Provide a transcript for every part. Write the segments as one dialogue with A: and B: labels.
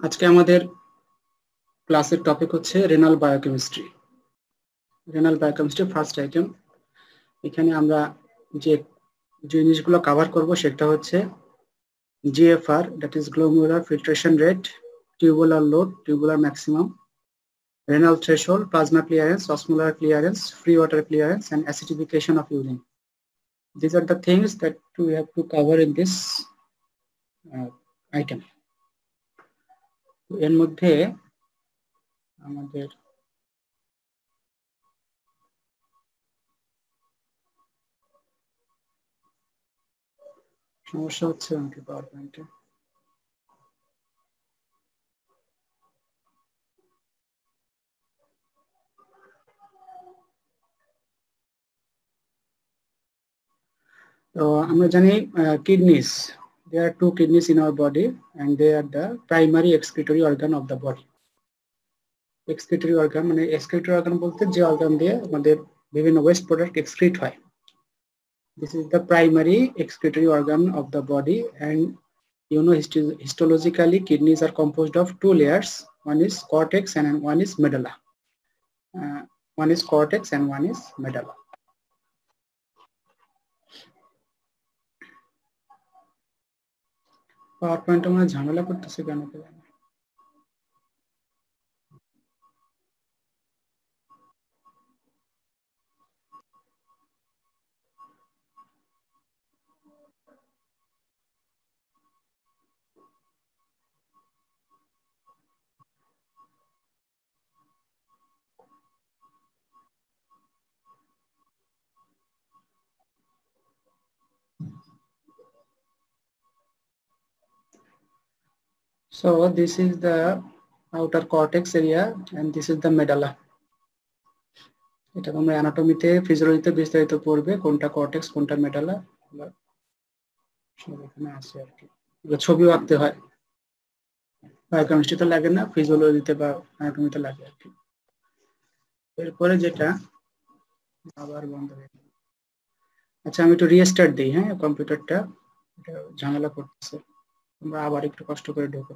A: আজকে আমাদের ক্লাসের টপিক হচ্ছে renal biochemistry. Renal biochemistry first item. এখানে আমরা যে জিনিসগুলো কভার করব সেটা হচ্ছে GFR, that is glomerular filtration rate, tubular load, tubular maximum, renal threshold, plasma clearance, osmolar clearance, free water clearance, and acidification of urine. These are the things that we have to cover in this item. এর মধ্যে আমাদের সমস্যা হচ্ছে আমাকে পাওয়ার পয়েন্টে। তো আমরা জানি kidneys, there are two kidneys in our body and they are the primary excretory organ of the body. Excretory organ মানে excretory organ বলতে যে অর্গান দিয়ে আমাদের বিভিন্ন ওয়েস্ট প্রোডাক্ট এক্সক্রিট হয়। This is the primary excretory organ of the body, and you know histologically kidneys are composed of two layers. One is cortex and one is medulla. One is cortex and one is medulla. Power point আমরা ঝামেলা করতেছে কেন কে জানে। So this is the outer cortex area and this is the medulla. এটা তোমরা অ্যানাটমিতে ফিজিওলজিতে বিস্তারিত পড়বে কোনটা কর্টেক্স কোনটা মেডালা সব এখানে আছে আর কি। ছবিও আঁকতে হয়, বায়োকেমিস্ট্রিতে লাগে না, ফিজিওলজিতে বা অ্যানাটমিতে লাগে আর কি। এরপরে যেটা আবার বন্ধ হয়ে গেল। আচ্ছা আমি একটু রিস্টার্ট দিই, হ্যাঁ কম্পিউটারটা, এটা ঝামেলা করতেছে, তোমরা আবার একটু কষ্ট করে ঢোকো।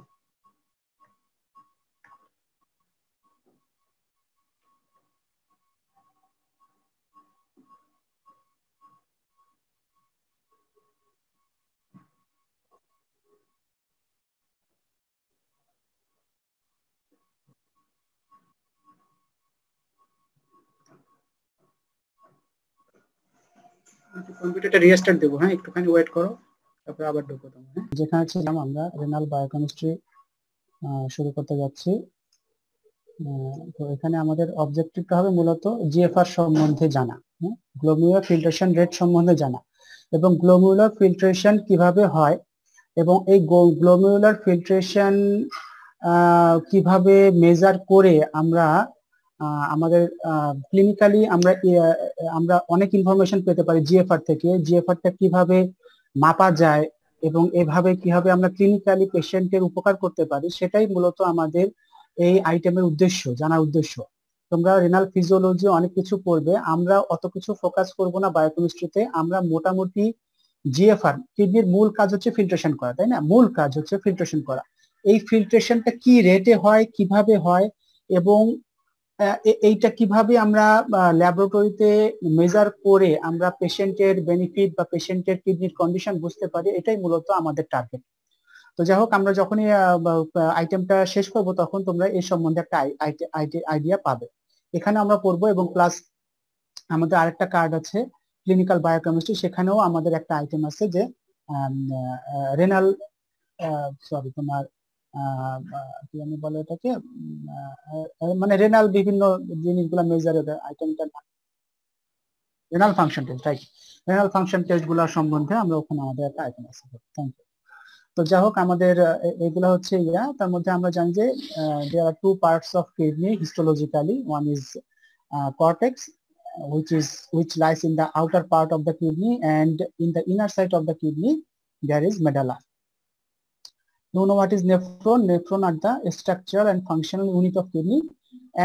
A: কম্পিউটারটা রিস্টার্ট দেবো, হ্যাঁ একটুখানি ওয়েট করো, তারপরে আবার ঢোকো তোমরা। হ্যাঁ যেখানে ছিলাম আমরা রেনাল বায়োকেমিস্ট্রি শুরু করতে যাচ্ছি। তো এখানে আমাদের অবজেক্টিভটা হবে মূলত জিএফআর সম্বন্ধে জানা, গ্লোমেরুলার ফিল্ট্রেশন রেট সম্বন্ধে জানা, এবং গ্লোমেরুলার ফিল্ট্রেশন কিভাবে হয় এবং এই গ্লোমেরুলার ফিল্ট্রেশন কিভাবে মেজার করে আমরা আমাদের ক্লিনিক্যালি আমরা অনেক ইনফরমেশন পেতে পারি জিএফআর থেকে, জিএফআরটা কিভাবে মাপা যায় এবং এভাবে কিভাবে আমরা ক্লিনিক্যালি পেশেন্টের উপকার করতে পারি, সেটাই মূলত আমাদের এই আইটেমের উদ্দেশ্য, জানার উদ্দেশ্য। তোমরা রেনাল ফিজিওলজি অনেক কিছু পড়বে, আমরা অত কিছু ফোকাস করব না বায়োকেমিস্ট্রিতে। আমরা মোটামুটি জিএফআর, কিডনির মূল কাজ হচ্ছে ফিল্ট্রেশন করা, তাই না? মূল কাজ হচ্ছে ফিল্ট্রেশন করা। এই ফিল্ট্রেশনটা কি রেটে হয়, কিভাবে হয় এবং এইটা কিভাবে আমরা ল্যাবরেটরিতে মেজার করে আমরা পেশেন্টের বেনিফিট বা পেশেন্টের কিডনির কন্ডিশন বুঝতে পারি, এটাই মূলত আমাদের টার্গেট। তো যাই হোক, আমরা যখনই আইটেমটা শেষ করব তখন তোমরা এই সম্বন্ধে একটা আইডিয়া পাবে। এখানে আমরা পড়বো এবং প্লাস আমাদের আরেকটা কার্ড আছে ক্লিনিক্যাল বায়োকেমিস্ট্রি, সেখানেও আমাদের একটা আইটেম আছে যে রেনাল সরি তোমার কি আমি বলে এটাকে মানে রেনাল বিভিন্ন জিনিসগুলো মেজারের আইটেমটা renal function test, right? Renal function test গুলোর সম্বন্ধে আমরা ওখানে আমাদের একটা আইটেম আছে। Thank you. তো যাই হোক, আমাদের এগুলো হচ্ছে তার মধ্যে আমরা জানি যে there are two parts of kidney histologically. One is cortex, which lies in the outer part of the kidney, and in the inner side of the kidney there is medulla. You know what is nephron? Nephron are the structural and functional unit of kidney,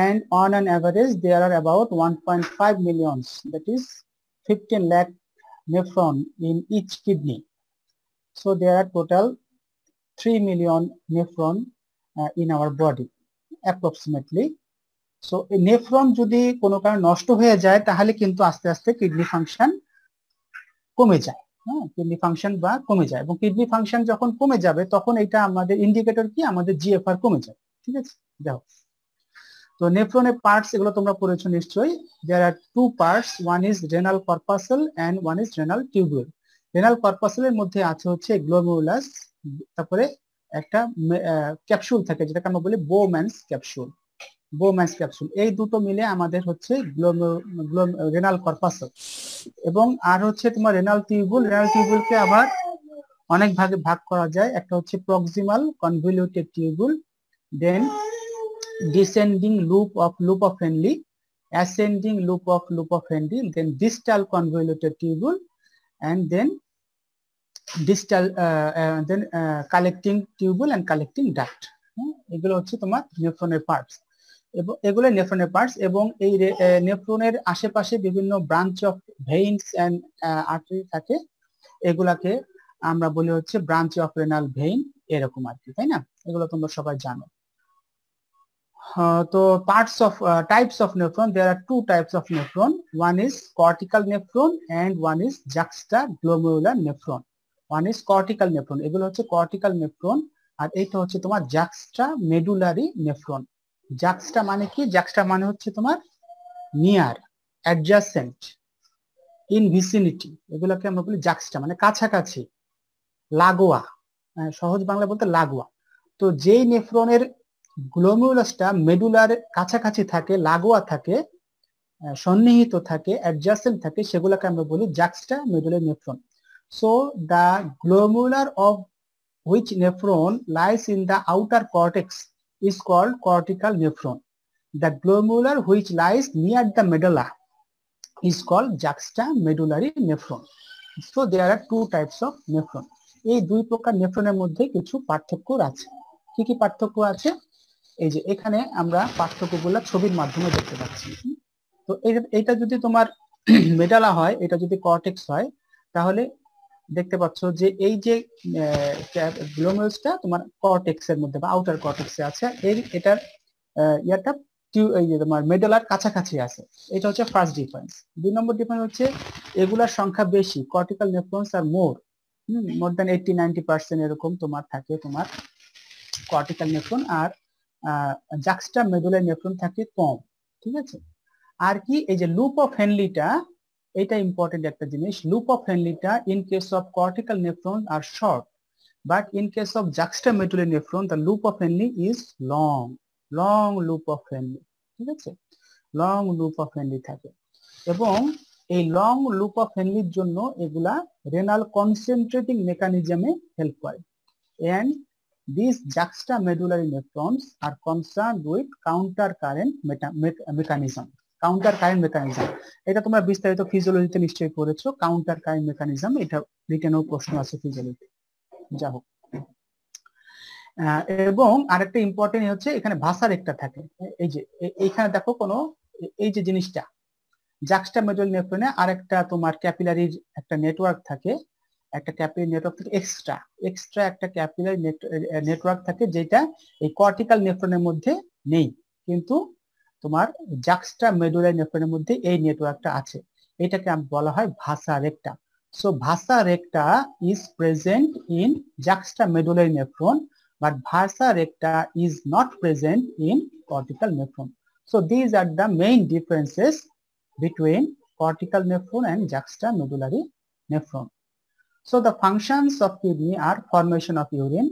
A: and on an average there are about 1.5 millions, that is 15 lakh nephron in each kidney. So there are total 3 million nephron in our body approximately. So nephron যদি কোনো কারণে নষ্ট হয়ে যায় তাহলে কিন্তু আস্তে আস্তে কিডনি ফাংশন কমে যায়। হ্যাঁ, কিডনি ফাংশন বা কমে যায়, এবং কিডনি ফাংশন যখন কমে যাবে তখন এটা আমাদের ইন্ডিকেটর কি, আমাদের জিএফআর কমে যায়। ঠিক আছে, দেখো তো নেফ্রনের পার্টস এগুলো তোমরা পড়েছো নিশ্চয়ই। There are two parts, one is renal corpuscle and one is renal tubule. Renal কর্পাসলের মধ্যে আছে হচ্ছে গ্লোমেরুলাস, তারপরে একটা ক্যাপসুল থাকে যেটাকে আমরা বলি বোম্যান্স ক্যাপসুল। বোম্যান্স ক্যাপসুল, এই দুটো মিলে আমাদের হচ্ছে রেনাল কর্পাসল। এবং আর হচ্ছে তোমার রেনাল টিউবুল। রেনাল টিউবুলকে আবার অনেক ভাগে ভাগ করা যায়। একটা হচ্ছে proximal convoluted tubule, then descending loop of Henle, ascending loop of Henle, then distal convoluted tubule, and then distal collecting tubule and collecting duct. এগুলো হচ্ছে তোমার নেফ্রনের পার্টস, এবং এগুলো নেফ্রনের পার্টস। এবং এই নেফ্রনের আশেপাশে বিভিন্ন branch of veins and artery থাকে, এগুলাকে আমরা বলি হচ্ছে ব্রাঞ্চ অফ রেনাল ভেইন, এরকম আর কি, তাই না? এগুলো তোমরা সবাই জানো। So types of nephron, there are two types of nephron. One is cortical nephron and one is juxtaglomerular nephron. One is cortical nephron, এগুলো হচ্ছে cortical nephron, আর এইটা হচ্ছে তোমার juxtamedullary nephron. Juxta মানে কি? Juxta মানে হচ্ছে তোমার near, adjacent, in vicinity, এগুলোকে আমরা বলি juxta, মানে কাছাকাছি, লাগোয়া, সহজ বাংলা বলতে লাগোয়া। তো যেই নেফ্রনের গ্লোমেরুলাসটা মেডুলার কাছাকাছি থাকে, লাগোয়া থাকে, সন্নিহিত থাকে, অ্যাডজাসেন্ট থাকে, সেগুলোকে আমরা বলি juxtamedullary nephron. So the glomerular of which nephron lies in the outer cortex is called cortical nephron. The glomerular which lies near the medulla is called juxtamedullary nephron. So there are two types of nephron. এই দুই প্রকার নেফ্রনের মধ্যে কিছু পার্থক্য আছে। কি কি পার্থক্য আছে? এই যে এখানে আমরা পার্থক্যগুলো ছবির মাধ্যমে দেখতে পাচ্ছি। তো এটা যদি তোমার মেডালা হয়, এটা যদি কর্টেক্স হয়, তাহলে দেখতে পাচ্ছ যে এই যে গ্লোমেরুলাসটা তোমার কর্টেক্সের মধ্যে বা আউটার কর্টেক্সে আছে, এটার ইয়াটা এই যে তোমার মেডালার কাছাকাছি আছে। এটা হচ্ছে ফার্স্ট ডিফারেন্স। দুই নম্বর ডিফারেন্স হচ্ছে এগুলার সংখ্যা বেশি, কর্টিক্যাল নেফ্রনস আর মোর দ্যান 80-90% এরকম তোমার থাকে তোমার কর্টিক্যাল নেফ্রন, আর juxtamedullary নেফ্রন থাকে কম। ঠিক আছে, আর কি এই যে লুপ অফ হেনলিটা, এটা ইম্পর্টেন্ট একটা জিনিস। লুপ অফ হেনলিটা in case of cortical nephron are short, but in case of juxtamedullary nephron the loop of Henle is long loop of Henle. ঠিক আছে, লং লুপ অফ হেনলি থাকে, এবং এই long loop of হেনলির জন্য এগুলা renal concentrating মেকানিজমে help করে। and these juxtamedullary nephrons are concerned with counter current mechanism. এটা তোমরা বিস্তারিত ফিজিওলজিতে নিশ্চয়ই পড়েছো, কাউন্টার কারেন্ট মেকানিজম। এটা রিটেনও প্রশ্ন আছে ফিজিওলজি, যা হোক। এবং আরেকটা ইম্পর্টেন্ট হচ্ছে এখানে ভাষার একটা থাকে। এই যে এইখানে দেখো কোনো এই যে জিনিসটা juxtamedullary নেফ্রনে আরেকটা তোমার ক্যাপিলারির একটা নেটওয়ার্ক থাকে, একটা ক্যাপিলারি নেটওয়ার্ক থাকে, এক্সট্রা একটা ক্যাপিলারি নেটওয়ার্ক থাকে, যেটা এই কর্টিক্যাল নেফ্রনের মধ্যে নেই, কিন্তু তোমার juxtamedullary নেফ্রনের মধ্যে এই নেটওয়ার্কটা আছে। এটাকে বলা হয় ভাষা recta. So vasa recta is present in juxtamedullary nephron, but vasa recta is not present in cortical nephron. So these are the main differences between cortical nephron and juxtamedullary nephron. So the functions of kidney are formation of urine,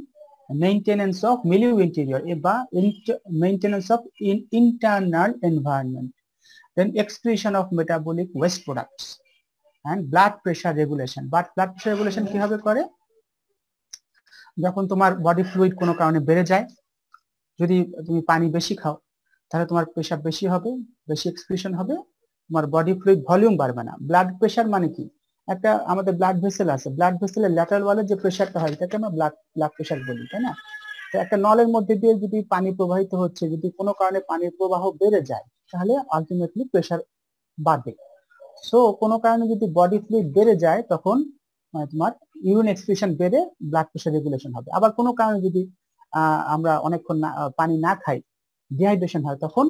A: maintenance of milieu interior, maintenance of internal environment, then excretion of metabolic waste products, and blood pressure regulation. But blood pressure regulation কিভাবে করে? যখন তোমার body fluid কোনো কারণে বেড়ে যায়, যদি তুমি পানি বেশি খাও তাহলে তোমার প্রেশার বেশি হবে, বেশি এক্সক্রিশন হবে, তোমার বডি ফ্লুইড ভলিউম বাড়বে না। ব্লাড প্রেশার মানে কি? একটা আমাদের ব্লাড ভেসেল আছে, ব্লাড ভেসেলের ল্যাটারাল ওয়ালে যে প্রেশারটা হয় এটাকে আমরা ব্লাড প্রেশার বলি, তাই না? তো একটা নলের মধ্যে দিয়ে যদি পানি প্রবাহিত হচ্ছে, যদি কোনো কারণে পানির প্রবাহ বেড়ে যায় তাহলে আলটিমেটলি প্রেশার বাড়বে। সো কোনো কারণে যদি বডি ফ্লুইড বেড়ে যায় তখন তোমার ইউরিন এক্সক্রিশন বেড়ে ব্লাড প্রেশার রেগুলেশন হবে। আবার কোনো কারণে যদি আমরা অনেকক্ষণ পানি না খাই, ডিহাইড্রেশন হয়, তখন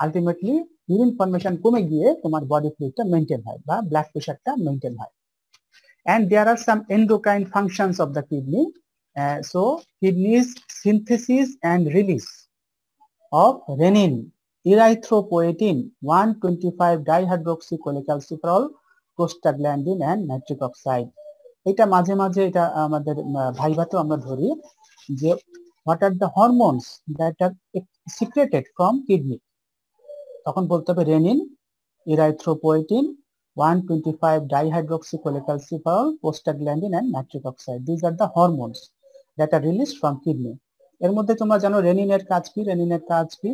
A: আলটিমেটলি ইউরিন ফর্মেশন কমে গিয়ে তোমার বডি ফ্লুইডটা মেনটেন হয় বা ব্লাড প্রেশারটা মেনটেন হয়। And there are some endocrine functions of the kidney. So kidneys synthesis and release of renin, erythropoietin, 125 dihydroxycholecalciferol, prostaglandin and nitric oxide. এটা মাঝে মাঝে এটা আমাদের ভাইভাতেও আমরা ধরি যে what are the hormones that are secreted from kidney, তখন বলতে হবে renin, erythropoietin, 125 dihydroxycholecalciferol, prostaglandin and nitric oxide. These are the hormones that are released from kidney. এর মধ্যে তোমরা জানো রেনিনের কাজ কি? রেনিনের কাজ কি?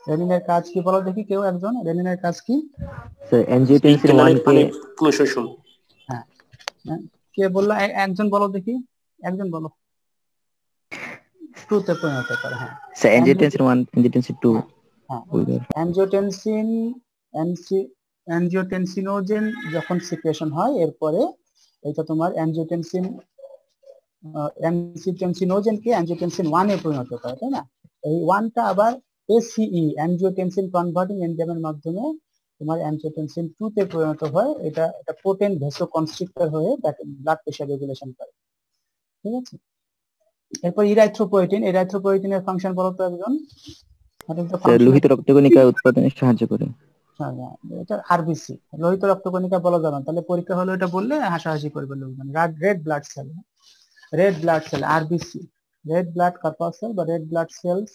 A: রেনিনের কাজ কি বলো দেখি কেউ একজন। রেনিনের কাজ কি?
B: স্যার অ্যানজিওটেনসিন 1 কে
A: হ্যাঁ, কে বললো? একজন বলো দেখি, একজন বলো। ট্রুতে পরিণত করে। হ্যাঁ
B: স্যার অ্যানজিওটেনসিন 1, অ্যানজিওটেনসিন 2।
A: হ্যাঁ, অ্যানজিওটেনসিনোজেন যখন সিক্রেশন হয় এরপরে এটা তোমার অ্যানজিওটেনসিনোজেনকে অ্যানজিওটেনসিন 1 এ পরিণত করে, তাই না? এই 1টা আবার এসিই অ্যানজিওটেনসিন কনভার্টিং এনজাইমের মাধ্যমে তোমার অ্যানজিওটেনসিন 2 তে পরিণত হয়। এটা পোটেন্ট ভেসোকনস্ট্রিক্টর হয়ে ব্লাড প্রেশার রেগুলেশন করে। ঠিক আছে, এরপর ইরাইথ্রোপয়েটিনের ফাংশন বলো তো একজন।
B: লোহিত রক্তকণিকা উৎপাদনে সাহায্য করে।
A: এটা আরবিসি, লোহিত রক্তকণিকা বলা যাবে না, তাহলে পরীক্ষা হলো এটা বললে হাসাহাসি করবে লোকজন। Red blood cell RBC, red blood corpuscle বা রেড ব্লাড সেলস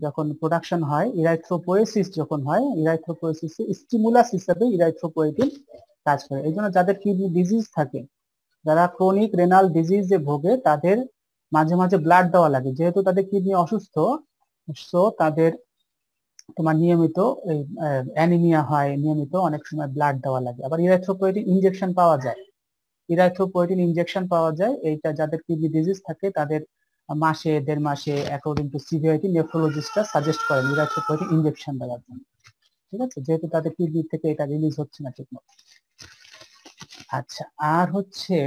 A: যখন প্রোডাকশন হয়, ইরাইথ্রোপোয়েসিস যখন হয়, ইরাইথ্রোপোয়েসিসে স্টিমুলাস হিসেবে ইরাইথ্রোপয়েটিন কাজ করে। এই জন্য যাদের কিডনি ডিজিজ থাকে, যারা ক্রনিক রেনাল ডিজিজে ভোগে, তাদের মাঝে মাঝে ব্লাড দেওয়া লাগে, যেহেতু তাদের কিডনি অসুস্থ। সো তাদের তোমার নিয়মিত অ্যানিমিয়া হয়, নিয়মিত অনেক সময় ব্লাড দেওয়া লাগে। আবার ইরাইথ্রোপয়েটিন ইনজেকশন পাওয়া যায়, এইটা যাদের কিডনি ডিজিজ থাকে তাদের মাসে 1.5 মাসে অ্যাকর্ডিং টু সিভিয়ারিটি নেফ্রোলজিস্টরা সাজেস্ট করেন ইরাইথ্রোপয়েটিন ইনজেকশন দেওয়ার জন্য। ঠিক আছে, যেহেতু তাদের কিডনি থেকে এটা রিলিজ হচ্ছে না ঠিকমতো। আচ্ছা, আর হচ্ছে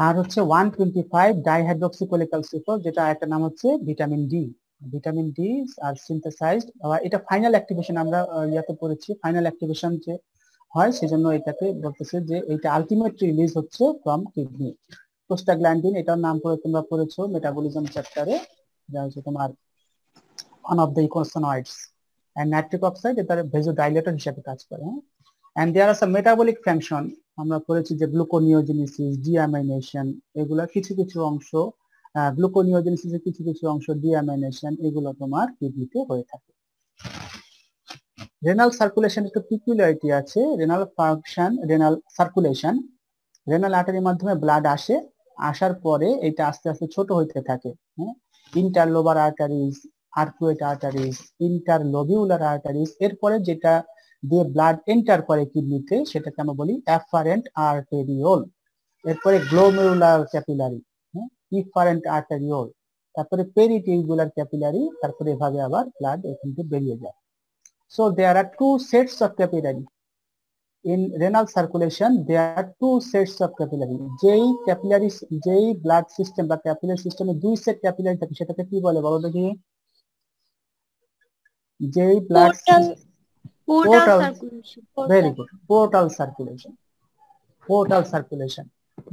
A: আর হচ্ছে 125 ডাইহাইড্রোক্সিকোলেক্যালসিফেরল, যেটা একটা নাম হচ্ছে ভিটামিন ডি। ভিটামিন ডি আর সিনথেসাইজড, এটা ফাইনাল অ্যাক্টিভেশন আমরা ইয়াতে পড়েছি। ফাইনাল অ্যাক্টিভেশন যে হয় সেজন্য এটাকে বলতেছে যে এটা আলটিমেটলি রিলিজ হচ্ছে ফ্রম কিডনি। প্রোস্টাগ্ল্যান্ডিন, এটার নাম করে তোমরা পড়েছো মেটাবলিজম চ্যাপ্টারে, যা হচ্ছে তোমার one of the eicosanoids. And nitric oxide এটা ভেজোডাইলেটর হিসেবে কাজ করে। And there are some metabolic function, আমরা পড়েছি যে গ্লুকোনিওজেনেসিস, ডিঅ্যামাইনেশন, এগুলা কিছু কিছু অংশ, গ্লুকোনিওজেনেসিসের কিছু কিছু অংশ, ডিঅ্যামাইনেশন, এগুলো তোমার কিডনিতে হয়ে থাকে। রেনাল সার্কুলেশন একটু পিকুলারিটি আছে। Renal function, renal circulation, renal আর্টারির মাধ্যমে ব্লাড আসে, আসার পরে এটা আস্তে আস্তে ছোট হইতে থাকে। ইন্টারলোবার arteries, arcuate arteries, interlobular arteries, এরপরে যেটা দিয়ে ব্লাড এন্টার করে কিডনিতে সেটাকে আমরা বলি অ্যাফারেন্ট আর্টেরিওল। এরপরে গ্লোমেরুলার ক্যাপিলারি, ইফারেন্ট আর্টেরিওল, তারপরে পেরিটিউবুলার ক্যাপিলারি, তারপরে এভাবে আবার ব্লাড এখান থেকে বেরিয়ে যায়। So there are two sets of capillary in renal circulation. There are two sets of capillary. যেই ব্লাড সিস্টেম বা ক্যাপিলারি সিস্টেমে দুই সেট ক্যাপিলারি থাকে সেটাকে কি বলে বলো দেখি? যেই blood very good, portal circulation.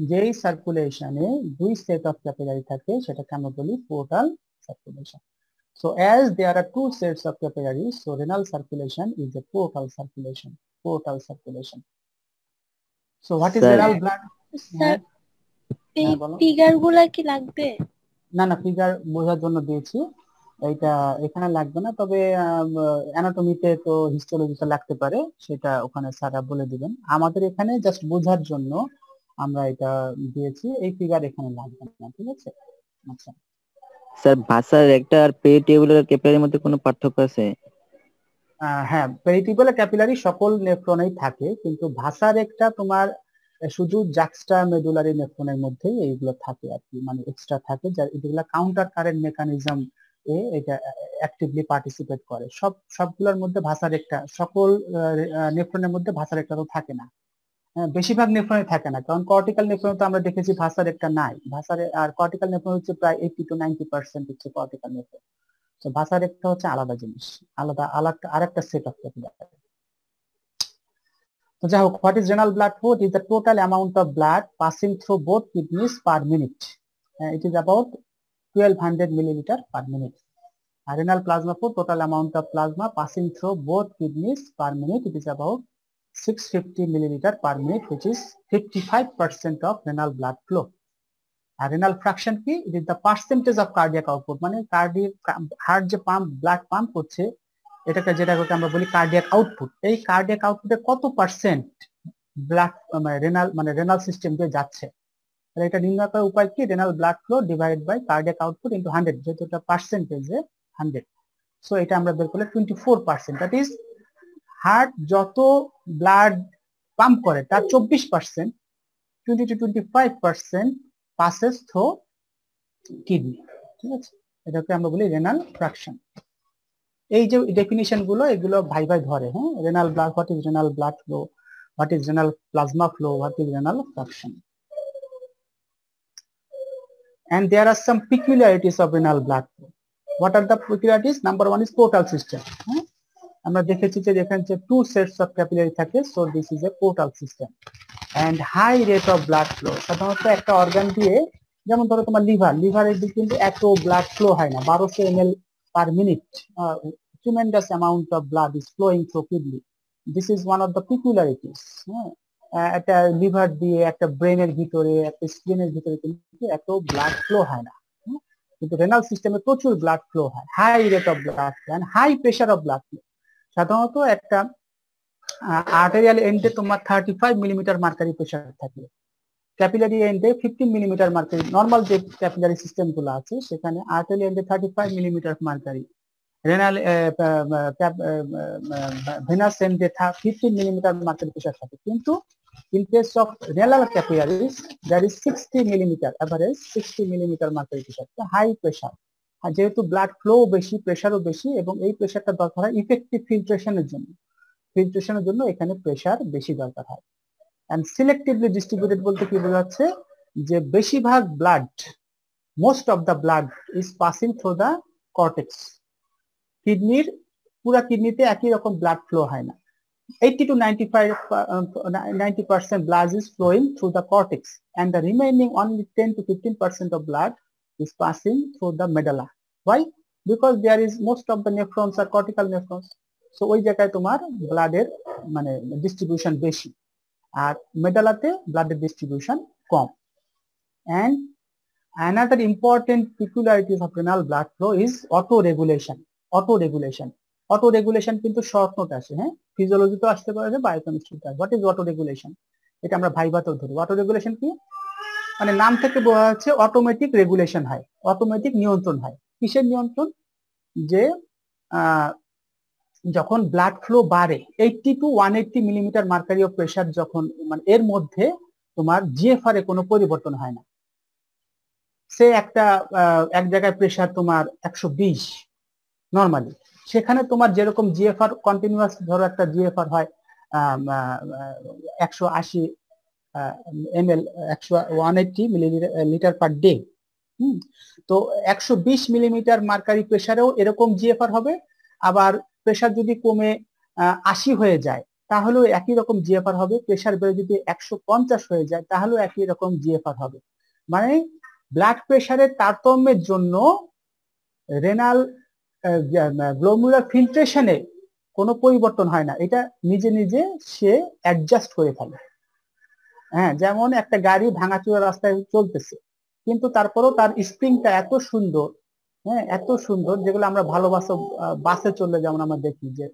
A: যেই সার্কুলেশনে দুই সেট অফ ক্যাপিলারি থাকে সেটাকে আমরা বলি portal circulation. So as there are two sets of capillaries, so renal circulation is a portal circulation. So what is renal blood?
C: Sir এই figure গুলা কি লাগবে?
A: না না, ফিগার বোঝার জন্য দিয়েছি, এটা এখানে লাগবে না, তবে অ্যানাটমিতে তো হিস্টোলজিতে লাগতে পারে, সেটা ওখানে স্যাররা বলে দিবেন। আমাদের এখানে জাস্ট বোঝার জন্য আমরা এটা দিয়েছি, এই ফিগার এখানে লাগবে না। ঠিক আছে, আচ্ছা
B: স্যার ভাষার একটা আর পেরিটিউবুলার ক্যাপিলারির মধ্যে কোনো পার্থক্য আছে?
A: হ্যাঁ, পেরিটিউবুলার ক্যাপিলারি সকল নেফ্রনেই থাকে, কিন্তু ভাষার একটা তোমার শুধু জাক্সটা মেডুলারি নেফ্রনের মধ্যেই এইগুলো থাকে আর কি, মানে এক্সট্রা থাকে, যা এগুলো কাউন্টার কারেন্ট মেকানিজম এটা অ্যাক্টিভলি পার্টিসিপেট করে। সবগুলোর মধ্যে ভাসারেক্টা, সকল নেফ্রনের মধ্যে ভাসারেক্টা তো থাকে না, বেশিরভাগ নেফ্রনে থাকে না, কারণ কর্টিক্যাল নেফ্রনে তো আমরা দেখেছি ভাসারেক্টা নাই। আর কর্টিক্যাল নেফ্রন হচ্ছে প্রায় 80 to 90% হচ্ছে কর্টিক্যাল নেফ্রন। তো ভাসারেক্টা হচ্ছে আলাদা জিনিস, আলাদা আরেকটা সেট অফ ক্যাপিলারি। তো যাই হোক, what is renal blood flow? It is the total amount of blood passing through both kidneys per minute. It is about 1200 milliliter per minute. Renal plasma flow, total amount of plasma passing through both kidneys per minute, it is about 650 milliliter per minute, which is 55% of renal blood flow. Renal fraction কি? It is the percentage of cardiac output, মানে heart যে blood pump করছে, এটাকে যেটাকে আমরা বলি cardiac output. এই cardiac আউটপুটে কত পার্সেন্ট ব্লাড রেনাল সিস্টেম দিয়ে যাচ্ছে, এটা নির্ণয় করার উপায় কি? Renal blood flow divide by cardiac output into 100, যেহেতু এটা পার্সেন্টেজে 100, সো এটা আমরা বের করলে 24%। দ্যাট ইজ হার্ট যত ব্লাড পাম্প করে তার 24%, 20 to 25% পাসেস থ্রু কিডনি। ঠিক আছে, এটাকে আমরা বলি রেনাল ফ্র্যাকশন। এই যে ডেফিনিশন গুলো, এগুলো ভাই ধরে। হ্যাঁ, renal blood, what is renal blood flow, what is renal plasma flow, what is renal fraction. And there are some peculiarities of renal blood flow. What are the peculiarities? Number one is portal system. আমরা দেখেছি যে এখানে যে 2 sets of capillary থাকে, so this is a portal system. And high rate of blood flow, সাধারণত একটা organ দিয়ে, যেমন ধরো তোমার লিভারের দিকে কিন্তু এত ব্লাড ফ্লো হয় না, 1200 ml per minute. Tremendous amount of blood is flowing through kidney. This is one of the peculiarities. একটা লিভার দিয়ে, একটা ব্রেনের ভিতরে, একটা স্কিনের ভিতরে কিন্তু এত ব্লাড ফ্লো হয় না, কিন্তু রেনাল সিস্টেমে প্রচুর ব্লাড ফ্লো হয়, high rate of blood flow and high pressure of blood flow. সাধারণত একটা আর্টেরিয়াল এন্ডে তোমার 35 মিলিমিটার মার্কারি প্রেসার থাকে, ক্যাপিলারি এন্ডে 15 মিলিমিটার মার্কারি। নর্মাল যে ক্যাপিলারি সিস্টেম গুলো আছে সেখানে আর্টেরিয়াল এন্ডে 35 মিলিমিটার মার্কারি, রেনাল ভেনাস এন্ডে 15 মিলিমিটার মার্কারি প্রেসার থাকে। কিন্তু in case of renal capillaries there is 60 millimeter average, 60 millimeter mercury pressure, high pressure। যেহেতু ব্লাড ফ্লো বেশি, প্রেসারও বেশি, এবং এই প্রেসারটা দরকার হয় ইফেক্টিভ ফিল্ট্রেশনের জন্য এখানে প্রেসার বেশি দরকার হয়। এন্ড সিলেক্টিভলি ডিস্ট্রিবিউটেড বলতে কি বোঝাচ্ছে? যে বেশিরভাগ blood, most of the blood is passing through the cortex. পুরা কিডনিতে একই রকম ব্লাড ফ্লো হয় না। 80 to 90% blood is flowing through the cortex, and the remaining only 10 to 15% of blood is passing through the medulla. Why? Because there is most of the nephrons are cortical nephrons, so ওই জায়গায় তোমার ব্লাডের মানে distribution বেশি, আর মেডালাতে ব্লাডের distribution com. And another important peculiarity of renal blood flow is auto-regulation. Auto regulation কিন্তু short note আসে, হ্যাঁ, ফিজিওলজি তো আসতে পারে, বায়োকেমিস্ট্রিতে। What is auto regulation? এটা আমরা ভাইভাতেও ধরি। অটো রেগুলেশন কি? মানে নাম থেকে বোঝা যাচ্ছে অটোমেটিক রেগুলেশন হয়, অটোমেটিক নিয়ন্ত্রণ হয়। কিসের নিয়ন্ত্রণ? যে যখন ব্লাড ফ্লো বাড়ে 80 to 180 millimetre mercury of pressure, যখন মানে এর মধ্যে তোমার জিএফআর এ কোনো পরিবর্তন হয় না। সে এক জায়গায় প্রেসার তোমার 120 নরমালি, সেখানে তোমার যেরকম জিএফআর কন্টিনিউয়াস, ধরো একটা জিএফআর হয় 180 ml, 180 মিলিলিটার পার ডে। তো 120 মিলিমিটার মার্কারি প্রেসারেও এরকম জিএফআর হবে। আবার প্রেসার যদি কমে 80 হয়ে যায় তাহলেও একই রকম জিএফআর হবে। প্রেসার বেড়ে যদি 150 হয়ে যায় তাহলেও একই রকম জিএফআর হবে। মানে ব্লাড প্রেসারের তারতম্যের জন্য রেনাল গ্লোমেরুলার ফিল্ট্রেশনে কোনো পরিবর্তন হয় না, এটা নিজে নিজে সে অ্যাডজাস্ট করে ফেলে। হ্যাঁ, যেমন একটা গাড়ি ভাঙাচোরা রাস্তায় চলতেছে, কিন্তু তারপরেও তার স্প্রিংটা এত সুন্দর, হ্যাঁ, এত সুন্দর, যেগুলো আমরা ভালোবাসা বাসে চললে যেমন আমরা দেখি যে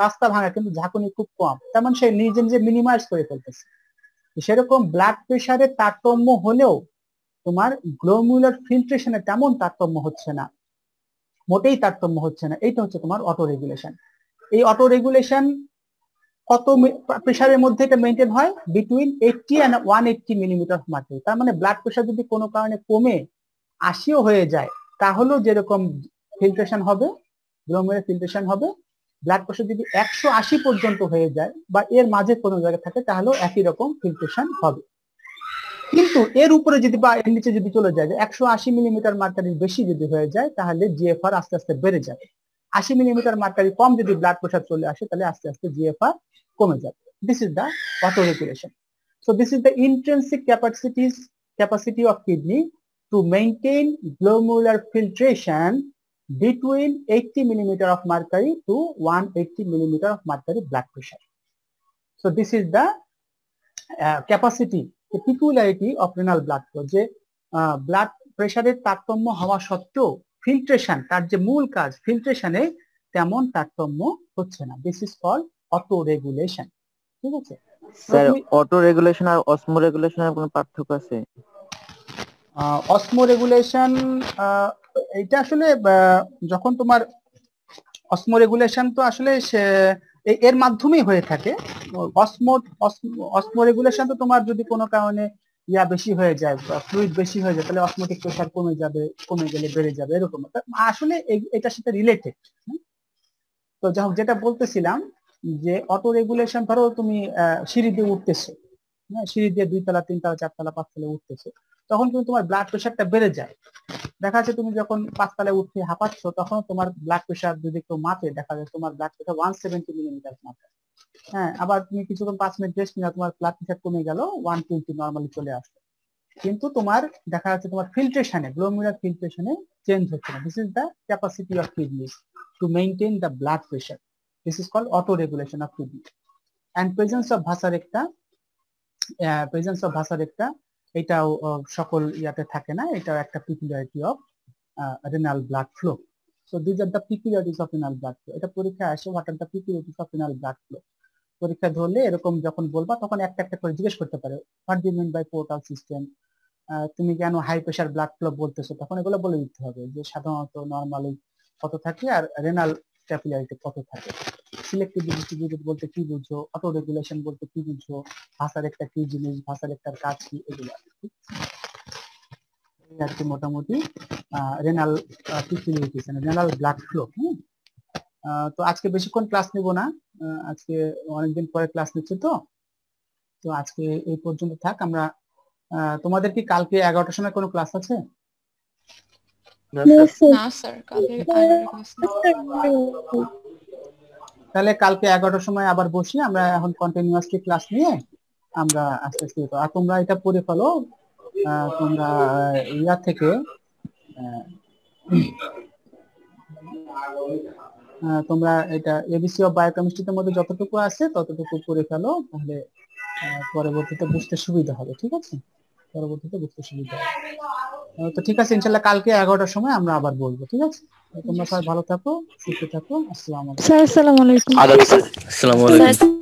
A: রাস্তা ভাঙা কিন্তু ঝাঁকুনি খুব কম, তেমন সে নিজে নিজে মিনিমাইজ করে ফেলতেছে। সেরকম ব্লাড প্রেসারের তারতম্য হলেও তোমার গ্লোমেরুলার ফিল্ট্রেশনে তেমন তারতম্য হচ্ছে না, মোটেই তারতম্য হচ্ছে না। এইটা হচ্ছে তোমার অটো রেগুলেশন। এই অটো রেগুলেশন কত প্রেসারের মধ্যে এটা মেনটেন হয়? Between 80 and 180 millimetre mercury. তার মানে ব্লাড প্রেসার যদি কোনো কারণে কমে 80ও হয়ে যায় তাহলেও যেরকম ফিল্ট্রেশন হবে, গ্লোমেরুলার ফিল্ট্রেশন হবে। ব্লাড প্রেশার যদি 180 পর্যন্ত হয়ে যায় বা এর মাঝে কোনো জায়গায় থাকে তাহলেও একই রকম ফিল্ট্রেশন হবে। কিন্তু এর উপরে যদি বা এর নিচে যদি চলে যায়, যে 180 মিলিমিটার মার্কারির বেশি যদি হয়ে যায় তাহলে জিএফআর আস্তে আস্তে বেড়ে যাবে। 80 মিলিমিটার মার্কারি কম যদি ব্লাড প্রেশার চলে আসে তাহলে আস্তে আস্তে জিএফআর কমে যাবে। This is the auto regulation. So this is the intrinsic capacity of kidney to maintain glomerular filtration between 80 millimeter of mercury to 180 millimeter of mercury blood pressure. So this is the capacity, the peculiarity of renal blood flow. যে blood প্রেসারের তারতম্য হওয়া সত্ত্বেও filtration, তার যে মূল কাজ ফিল্ট্রেশনে তেমন তারতম্য হচ্ছে না। This is called auto regulation. ঠিক আছে
B: স্যার, অটো রেগুলেশন আর অসমো রেগুলেশনের কোনো পার্থক্য আছে?
A: অসমো রেগুলেশন এটা আসলে যখন তোমার অসমো রেগুলেশন তো আসলে এর মাধ্যমেই হয়ে থাকে। অসমো রেগুলেশন তো তোমার যদি কোনো কারণে বেশি হয়ে যায়, ফ্লুইড বেশি হয়ে যায়, তাহলে অসমোটিক প্রেসার কমে যাবে, কমে গেলে বেড়ে যাবে, এরকম আসলে এটার সাথে রিলেটেড। তো যেটা বলতেছিলাম যে অটো রেগুলেশন, ধরো তুমি সিঁড়ি দিয়ে উঠতেছো, হ্যাঁ, সিঁড়ি দিয়ে 2 তলা 3 তলা 4 তলা 5 তলায় উঠতেছো, তখন কিন্তু তোমার ব্লাড প্রেশারটা বেড়ে যায়। দেখা যাচ্ছে তুমি যখন 5 তলায় উঠতে হাঁপাচ্ছ তখন তোমার ব্লাড প্রেশার যদি একটু মাপে দেখা যায় তোমার ব্লাড প্রেশার 170 মিলিমিটার মাপে। হ্যাঁ, আবার তুমি কিছুক্ষণ 5 মিনিট রেস্ট নিলে তোমার ব্লাড প্রেশার কমে গেল 120 নরমালি চলে আসছে, কিন্তু তোমার দেখা যাচ্ছে তোমার ফিল্ট্রেশনে, গ্লোমেরুলার ফিল্ট্রেশনে চেঞ্জ হচ্ছে না। This is the capacity of kidneys to maintain the blood pressure. This is called auto regulation of kidney. And presence of vasa recta, এটাও সকল ইয়াতে থাকে না, এটাও একটা peculiarity of renal blood flow. So this are the peculiarities of renal blood flow. এটা পরীক্ষায় আসে, what are the peculiarities of renal blood flow. পরীক্ষা ধরলে এরকম যখন বলবা তখন একটা একটা করে জিজ্ঞেস করতে পারে, what do you mean by portal system, তুমি কেন হাই প্রেশার ব্লাড ফ্লো বলতেছো, তখন এগুলো বলে দিতে হবে যে সাধারণত নরমালি কত থাকে আর রেনাল ক্যাপিলারিটি কত থাকে। সিলেক্টিভলি ডিস্ট্রিবিউটেড বলতে কি বুঝো, অটো রেগুলেশন বলতে কি বুঝো, ভাসার একটা কি জিনিস, ভাসার একটার কাজ কি, এগুলো আর কি মোটামুটি রেনাল পিকুলিয়ারিটিস, রেনাল ব্লাড ফ্লো। তো আজকে বেশিক্ষণ ক্লাস নিব না, আজকে অনেকদিন পরে ক্লাস নিচ্ছে, তো আজকে এই পর্যন্ত থাক। আমরা তোমাদের কি কালকে 11টার সময় কোনো ক্লাস আছে?
C: না স্যার, কালকে আর ক্লাস নেই।
A: তাহলে কালকে 11টার সময় আবার বসি, আমরা এখন কন্টিনিউয়াসলি ক্লাস নিয়ে আমরা আস্তে আস্তে। আর তোমরা এটা পড়ে ফেলো, তোমরা ইয়া থেকে তোমরা এটা এবিসি অফ বায়োকেমিস্ট্রির মধ্যে যতটুকু আছে ততটুকু পড়ে ফেলো, তাহলে পরবর্তীতে বুঝতে সুবিধা হবে। ঠিক আছে, পরবর্তীতে বুঝতে সুবিধা হবে। তো ঠিক আছে, ইনশাআল্লাহ কালকে 11টার সময় আমরা আবার বলবো। ঠিক আছে, তোমরা সবাই ভালো থাকো, সুস্থ থাকো। আসসালামু আলাইকুম।
C: স্যার আসসালামু আলাইকুম।
D: আসসালামু আলাইকুম।